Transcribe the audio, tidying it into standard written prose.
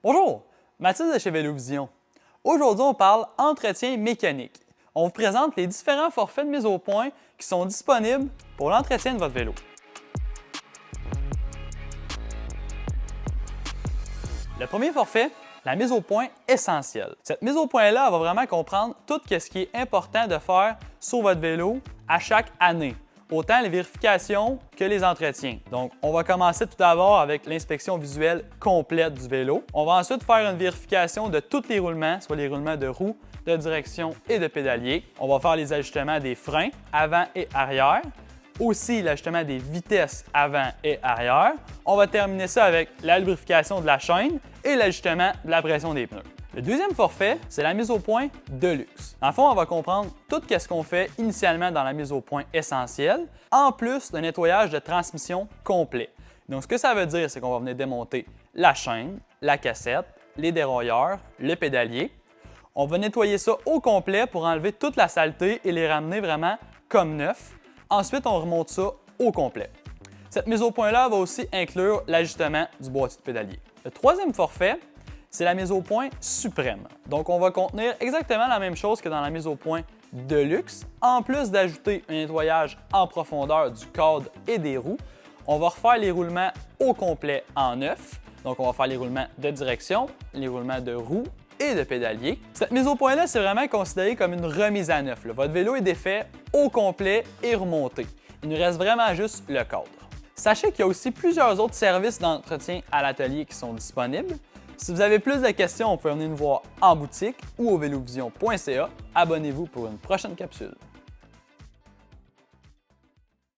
Bonjour, Mathilde de chez Vélovision. Aujourd'hui, on parle entretien mécanique. On vous présente les différents forfaits de mise au point qui sont disponibles pour l'entretien de votre vélo. Le premier forfait, la mise au point essentielle. Cette mise au point-là va vraiment comprendre tout ce qui est important de faire sur votre vélo à chaque année, autant les vérifications que les entretiens. Donc, on va commencer tout d'abord avec l'inspection visuelle complète du vélo. On va ensuite faire une vérification de tous les roulements, soit les roulements de roues, de direction et de pédalier. On va faire les ajustements des freins avant et arrière. Aussi l'ajustement des vitesses avant et arrière. On va terminer ça avec la lubrification de la chaîne et l'ajustement de la pression des pneus. Le deuxième forfait, c'est la mise au point de luxe. Dans le fond, on va comprendre tout ce qu'on fait initialement dans la mise au point essentielle, en plus d'un nettoyage de transmission complet. Donc, ce que ça veut dire, c'est qu'on va venir démonter la chaîne, la cassette, les dérailleurs, le pédalier. On va nettoyer ça au complet pour enlever toute la saleté et les ramener vraiment comme neuf. Ensuite, on remonte ça au complet. Cette mise au point-là va aussi inclure l'ajustement du boîtier de pédalier. Le troisième forfait, c'est la mise au point suprême. Donc, on va contenir exactement la même chose que dans la mise au point de luxe. En plus d'ajouter un nettoyage en profondeur du cadre et des roues, on va refaire les roulements au complet en neuf. Donc, on va faire les roulements de direction, les roulements de roues et de pédalier. Cette mise au point-là, c'est vraiment considéré comme une remise à neuf. Votre vélo est défait au complet et remonté. Il nous reste vraiment juste le cadre. Sachez qu'il y a aussi plusieurs autres services d'entretien à l'atelier qui sont disponibles. Si vous avez plus de questions, vous pouvez venir nous voir en boutique ou au vélovision.ca. Abonnez-vous pour une prochaine capsule.